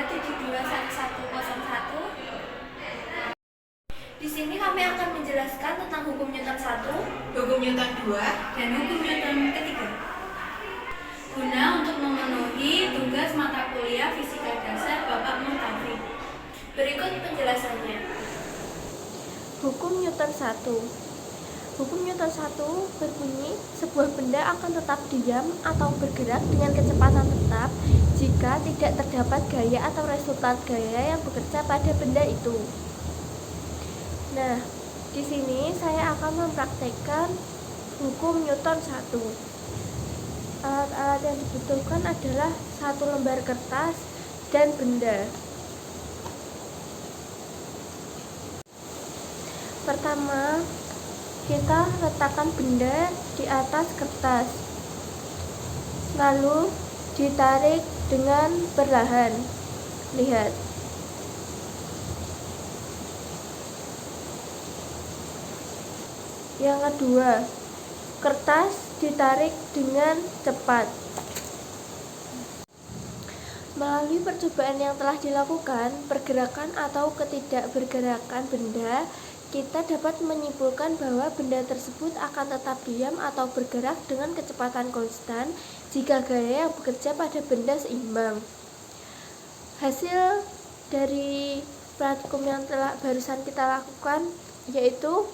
3721101. Di sini kami akan menjelaskan tentang hukum Newton 1, hukum Newton 2, dan hukum Newton ketiga. Guna untuk memenuhi tugas mata kuliah Fisika Dasar Bapak Muhtafik. Berikut penjelasannya. Hukum Newton 1. Hukum Newton 1 berbunyi, sebuah benda akan tetap diam atau bergerak dengan kecepatan tetap jika tidak terdapat gaya atau resultan gaya yang bekerja pada benda itu. Nah, di sini saya akan mempraktekkan hukum Newton 1. Alat-alat yang dibutuhkan adalah satu lembar kertas dan benda. Pertama, kita letakkan benda di atas kertas, lalu ditarik dengan perlahan. Lihat. Yang kedua, kertas ditarik dengan cepat. Melalui percobaan yang telah dilakukan, pergerakan atau ketidakbergerakan benda, kita dapat menyimpulkan bahwa benda tersebut akan tetap diam atau bergerak dengan kecepatan konstan jika gaya yang bekerja pada benda seimbang. Hasil dari praktikum yang barusan kita lakukan yaitu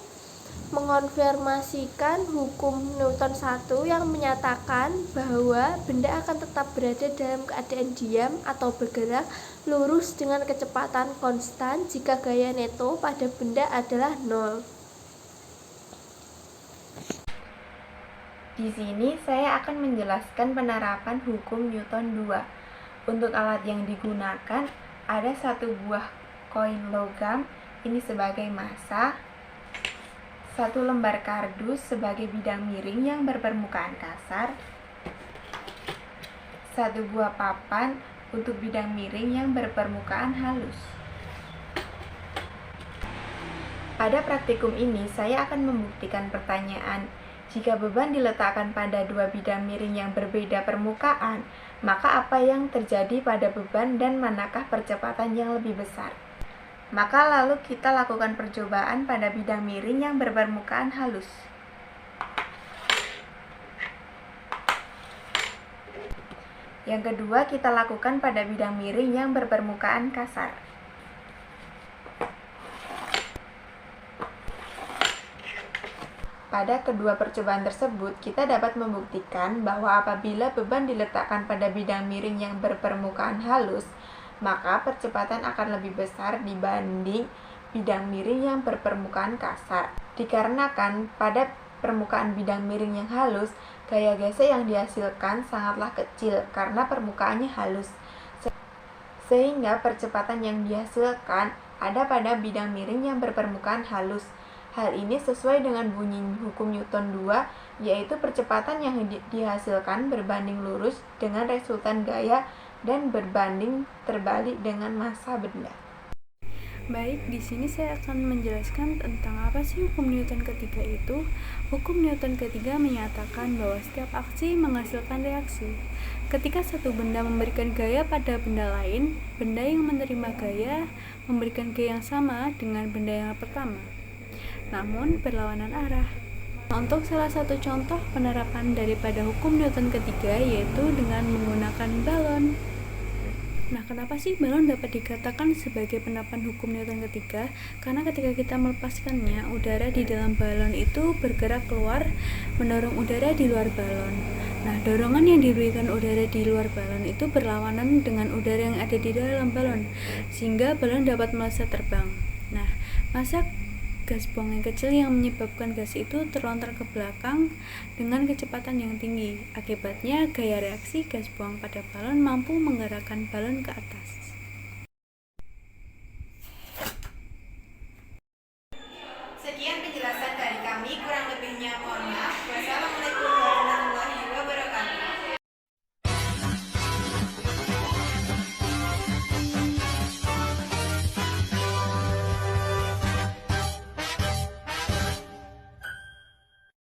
mengonfirmasikan hukum Newton 1 yang menyatakan bahwa benda akan tetap berada dalam keadaan diam atau bergerak lurus dengan kecepatan konstan jika gaya neto pada benda adalah 0. Di sini saya akan menjelaskan penerapan hukum Newton 2. Untuk alat yang digunakan, ada satu buah koin logam, ini sebagai massa, satu lembar kardus sebagai bidang miring yang berpermukaan kasar, satu buah papan untuk bidang miring yang berpermukaan halus. Pada praktikum ini, saya akan membuktikan pertanyaan, jika beban diletakkan pada dua bidang miring yang berbeda permukaan, maka apa yang terjadi pada beban dan manakah percepatan yang lebih besar? Maka lalu kita lakukan percobaan pada bidang miring yang berpermukaan halus. Yang kedua, kita lakukan pada bidang miring yang berpermukaan kasar. Pada kedua percobaan tersebut, kita dapat membuktikan bahwa apabila beban diletakkan pada bidang miring yang berpermukaan halus, maka percepatan akan lebih besar dibanding bidang miring yang berpermukaan kasar. Dikarenakan pada permukaan bidang miring yang halus, gaya gesek yang dihasilkan sangatlah kecil karena permukaannya halus, sehingga percepatan yang dihasilkan ada pada bidang miring yang berpermukaan halus. Hal ini sesuai dengan bunyi hukum Newton 2, yaitu percepatan yang dihasilkan berbanding lurus dengan resultan gaya dan berbanding terbalik dengan massa benda. Baik, di sini saya akan menjelaskan tentang apa sih hukum Newton ketiga itu. Hukum Newton ketiga menyatakan bahwa setiap aksi menghasilkan reaksi. Ketika satu benda memberikan gaya pada benda lain, benda yang menerima gaya memberikan gaya yang sama dengan benda yang pertama, namun berlawanan arah. Untuk salah satu contoh penerapan daripada hukum Newton ketiga yaitu dengan menggunakan balon. Nah, kenapa sih balon dapat dikatakan sebagai penerapan hukum Newton ketiga? Karena ketika kita melepaskannya, udara di dalam balon itu bergerak keluar, mendorong udara di luar balon. Nah, dorongan yang diberikan udara di luar balon itu berlawanan dengan udara yang ada di dalam balon, sehingga balon dapat melesat terbang. Nah, massa gas buang yang kecil yang menyebabkan gas itu terlontar ke belakang dengan kecepatan yang tinggi. Akibatnya, gaya reaksi gas buang pada balon mampu menggerakkan balon ke atas.